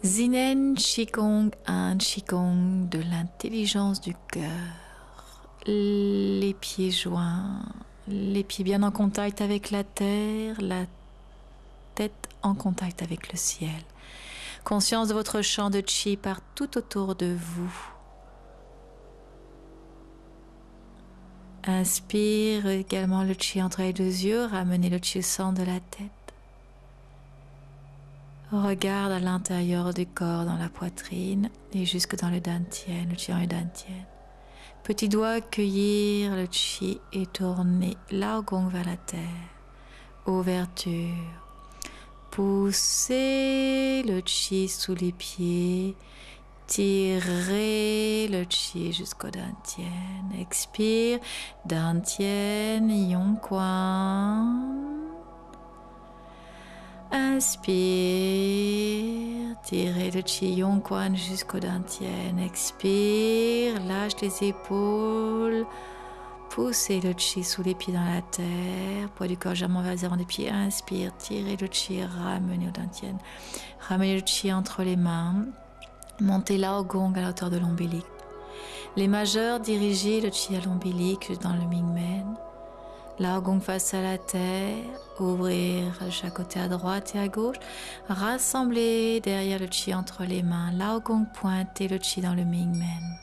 Zinen Qigong, un Qigong de l'intelligence du cœur. Les pieds joints, les pieds bien en contact avec la terre, la tête en contact avec le ciel. Conscience de votre champ de Qi partout autour de vous. Inspire également le Qi entre les deux yeux, ramenez le Qi au centre de la tête. Regarde à l'intérieur du corps, dans la poitrine et jusque dans le dantian, le Qi dans le dantian. Petit doigt cueillir le Qi et tourner l'Aogong vers la terre. Ouverture. Poussez le Qi sous les pieds. Tirez le Qi jusqu'au dantian. Expire. Dantian, Yongquan. Inspire, tirez le Qi Yongquan jusqu'au dantian. Expire, lâche les épaules. Poussez le Qi sous les pieds dans la terre. Poids du corps légèrement vers l'avant des pieds. Inspire, tirez le Qi, ramenez au dantian. Ramenez le Qi entre les mains. Montez l'Aogong à la hauteur de l'ombilic. Les majeurs, dirigez le Qi à l'ombilic dans le Mingmen. L'Aogong face à la terre, ouvrir de chaque côté à droite et à gauche, rassembler derrière le Qi entre les mains, l'Aogong pointer le Qi dans le Mingmen.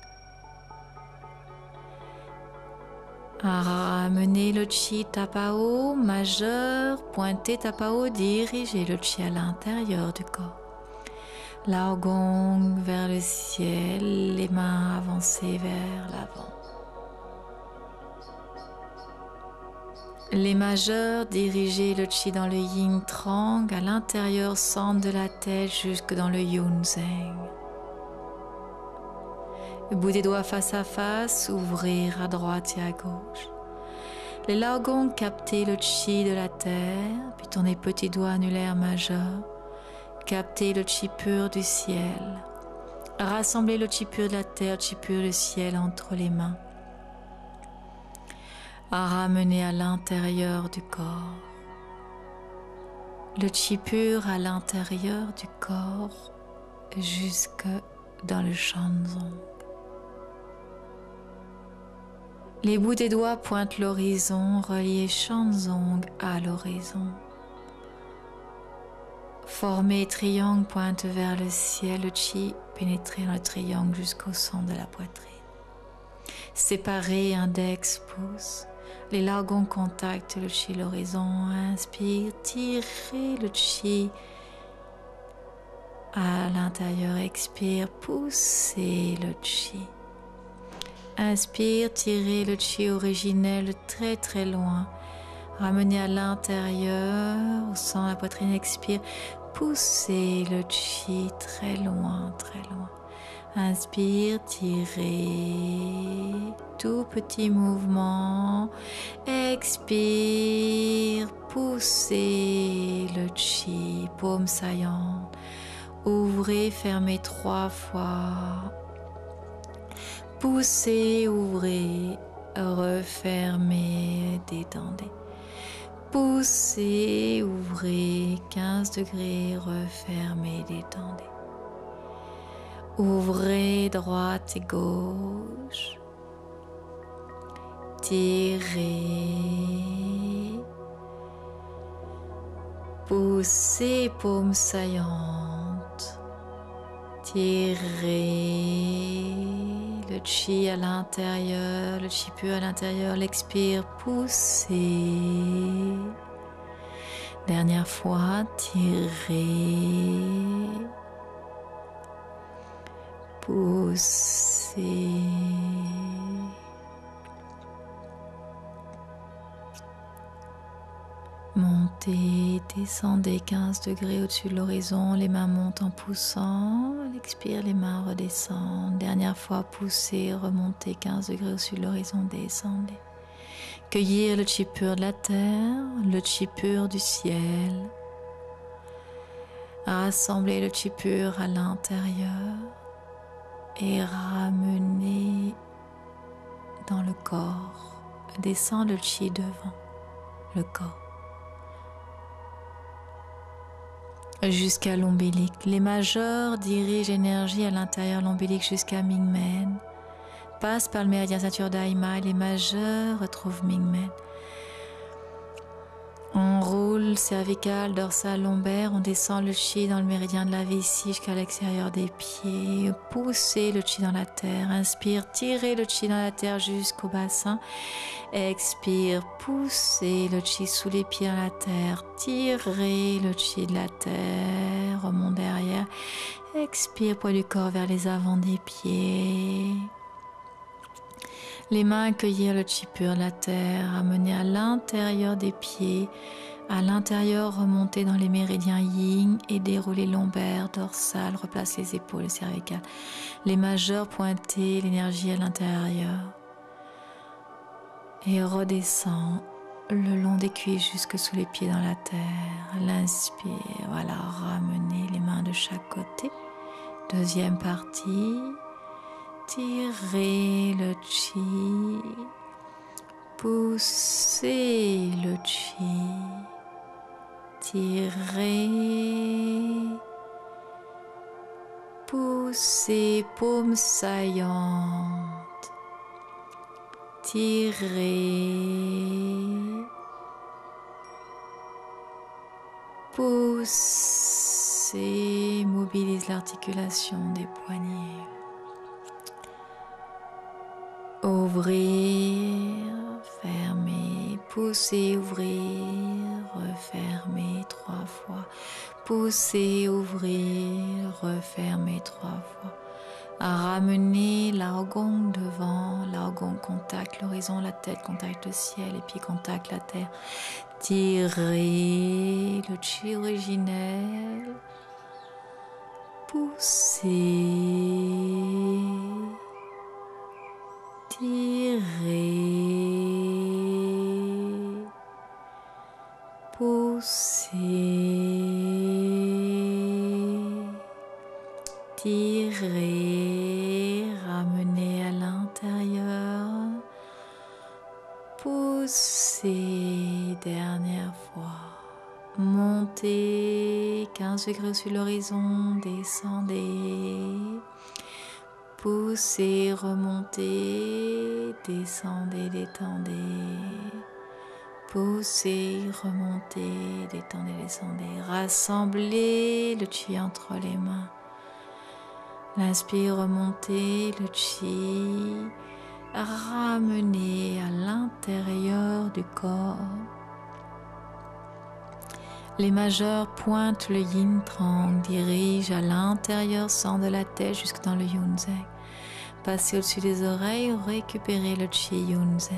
Ramener le Qi Tapao, majeur, pointer Tapao, diriger le Qi à l'intérieur du corps. L'Aogong vers le ciel, les mains avancées vers l'avant. Les majeurs, dirigez le Qi dans le Yin Trang, à l'intérieur centre de la tête jusque dans le Yunzeng. Le bout des doigts face à face, ouvrir à droite et à gauche. Les Laogong, captez le Qi de la terre, puis tournez petit doigt annulaire majeur. Captez le Qi pur du ciel. Rassemblez le Qi pur de la terre, le Qi pur du ciel entre les mains. À ramener à l'intérieur du corps. Le Qi pur à l'intérieur du corps jusque dans le Shanzong. Les bouts des doigts pointent l'horizon, reliez Shanzong à l'horizon. Formez triangle, pointe vers le ciel, le Qi pénétrez dans le triangle jusqu'au centre de la poitrine. Séparez index, pouce. Les Laogong contactent le Qi l'horizon. Inspire, tirez le Qi à l'intérieur. Expire, poussez le Qi. Inspire, tirez le Qi originel très très loin. Ramenez à l'intérieur, au centre de la poitrine. Expire, poussez le Qi très loin, très loin. Inspire, tirez, tout petit mouvement. Expire, poussez le Qi, paume saillante. Ouvrez, fermez 3 fois. Poussez, ouvrez, refermez, détendez. Poussez, ouvrez, 15 degrés, refermez, détendez. Ouvrez droite et gauche. Tirez. Poussez, paume saillante. Tirez. Le Qi à l'intérieur, le Qi pur à l'intérieur. L'expire, poussez. Dernière fois, tirez. Poussez. Montez, descendez 15 degrés au-dessus de l'horizon, les mains montent en poussant, expire, les mains redescendent. Dernière fois, poussez, remontez 15 degrés au-dessus de l'horizon, descendez. Cueillir le Qi pur de la terre, le Qi pur du ciel. Rassembler le Qi pur à l'intérieur et ramener dans le corps. Descend le Qi devant le corps. jusqu'à l'ombilic. Les majeurs dirigent l'énergie à l'intérieur de l'ombilic jusqu'à Mingmen. Passe par le méridien ceinture d'Aïma et les majeurs retrouvent Mingmen. On roule cervical, dorsal, lombaire, on descend le chi dans le méridien de la vessie jusqu'à l'extérieur des pieds. Poussez le chi dans la terre. Inspire, tirez le chi dans la terre jusqu'au bassin. Expire, poussez le chi sous les pieds dans la terre. Tirez le chi de la terre, remonte derrière. Expire, poids du corps vers les avants des pieds. Les mains accueillir le chi pur de la terre, amener à l'intérieur des pieds, à l'intérieur remonter dans les méridiens yin et dérouler lombaire, dorsal, replace les épaules et cervicales. Les majeurs pointés, l'énergie à l'intérieur. Et redescend le long des cuisses jusque sous les pieds dans la terre. L'inspire, voilà, ramener les mains de chaque côté. Deuxième partie. Tirez le chi, poussez le chi, tirez, poussez, paume saillante, tirez, poussez, mobilise l'articulation des poignets. Ouvrir, fermer, pousser, ouvrir, refermer 3 fois. Pousser, ouvrir, refermer 3 fois. Ramener l'argon devant, l'argon contacte l'horizon, la tête contacte le ciel, les pieds contactent la terre. Tirer le chi originel. Pousser. Tirez, poussez, tirez, ramenez à l'intérieur, poussez, dernière fois, montez, 15 degrés sur l'horizon, descendez. Poussez, remontez, descendez, détendez. Poussez, remontez, détendez, descendez. Rassemblez le chi entre les mains. L'inspire, remontez le chi. Ramenez à l'intérieur du corps. Les majeurs pointent le yin trang, dirigent à l'intérieur, sortent de la tête jusque dans le yunzeng. Passez au-dessus des oreilles, récupérez le chi yunzeng.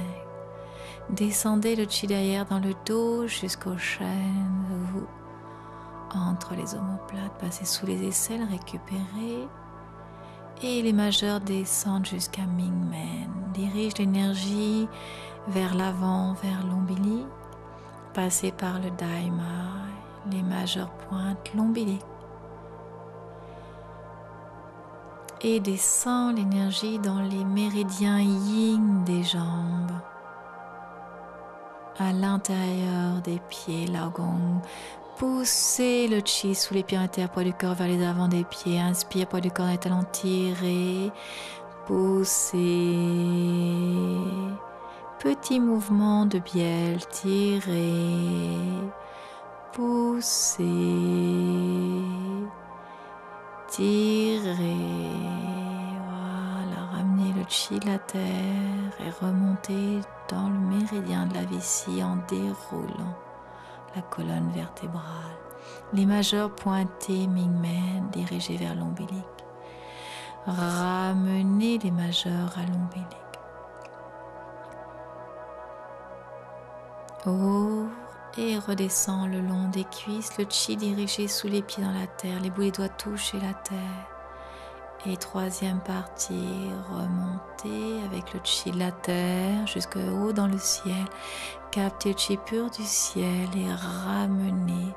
Descendez le chi derrière dans le dos jusqu'aux chaînes, vous, entre les omoplates. Passez sous les aisselles, récupérez. Et les majeurs descendent jusqu'à Mingmen. Dirigent l'énergie vers l'avant, vers l'ombilic. Passez par le daima, les majeurs pointent l'ombilic. Et descend l'énergie dans les méridiens yin des jambes. À l'intérieur des pieds, l'argon. Poussez le chi sous les pieds en terre, poids du corps vers les avants des pieds. Inspire, poids du corps dans les talons, tirez. Poussez. Petit mouvement de bielle, tirez, poussez, tirez. Voilà, ramenez le chi de la terre et remontez dans le méridien de la vessie en déroulant la colonne vertébrale. Les majeurs pointés, Mingmen, dirigés vers l'ombilic. Ramenez les majeurs à l'ombilic. Ouvre et redescend le long des cuisses, le chi dirigé sous les pieds dans la terre, les bouts des doigts touchent la terre. Et troisième partie, remontez avec le chi de la terre jusqu'au haut dans le ciel. Captez le chi pur du ciel et ramenez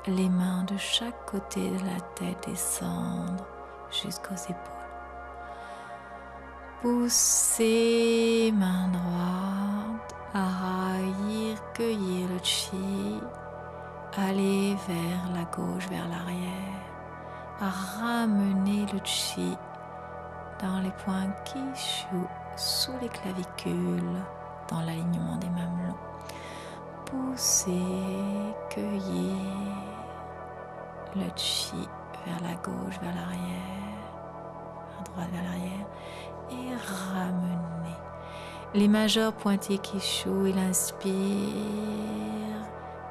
les mains de chaque côté de la tête, descendre jusqu'aux épaules. Poussez, main droite. Cueillir le chi, aller vers la gauche, vers l'arrière, à ramener le chi dans les points Kishu, sous les clavicules, dans l'alignement des mamelons. Poussez, cueillir le chi vers la gauche, vers l'arrière, à droite, vers l'arrière, et ramener. Les majeurs pointés Kishu, il inspire,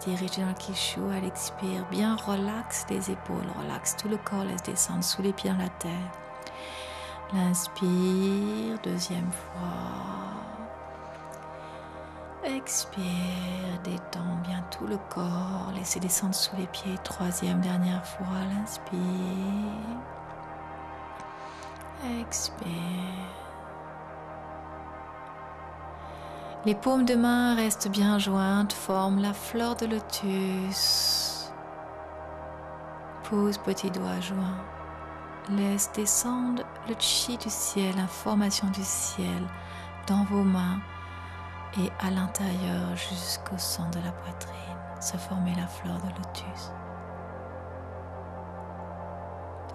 dirigez dans le Kishu, à l'expire, bien relaxe les épaules, relaxe tout le corps, laisse descendre sous les pieds dans la terre. L'inspire, deuxième fois. Expire, détends bien tout le corps, laissez descendre sous les pieds, troisième, dernière fois, l'inspire. Expire. Les paumes de main restent bien jointes, forment la fleur de lotus. Pose petit doigt joint. Laisse descendre le chi du ciel, l'information du ciel, dans vos mains et à l'intérieur jusqu'au centre de la poitrine. Se former la fleur de lotus.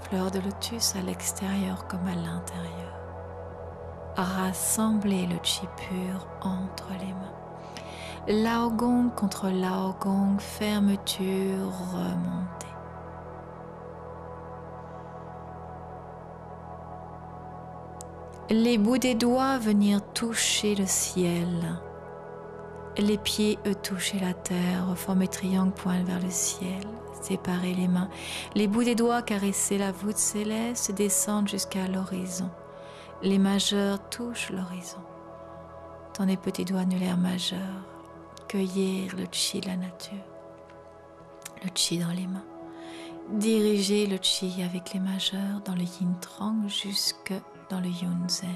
Fleur de lotus à l'extérieur comme à l'intérieur. Rassembler le chi pur entre les mains. Lao Gong contre Lao Gong, fermeture, remontée. Les bouts des doigts venir toucher le ciel. Les pieds, eux, toucher la terre, former triangle, pointe vers le ciel. Séparer les mains. Les bouts des doigts caresser la voûte céleste, descendre jusqu'à l'horizon. Les majeurs touchent l'horizon. Dans les petits doigts annulaires majeurs, cueillir le chi de la nature. Le chi dans les mains. Diriger le chi avec les majeurs dans le yin trang jusque dans le yun zeng.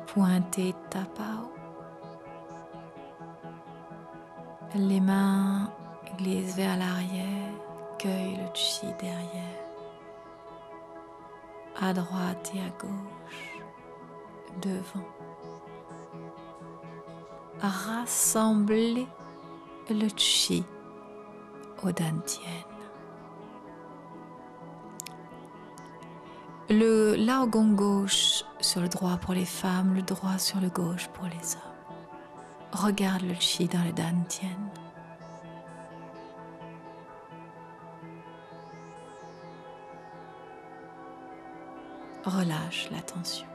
Pointer tapao. Les mains glissent vers l'arrière, cueille le chi derrière. À droite et à gauche, devant. Rassembler le chi au dantian. Le Lao Gong gauche sur le droit pour les femmes, le droit sur le gauche pour les hommes. Regarde le chi dans le dantian. Relâche la tension.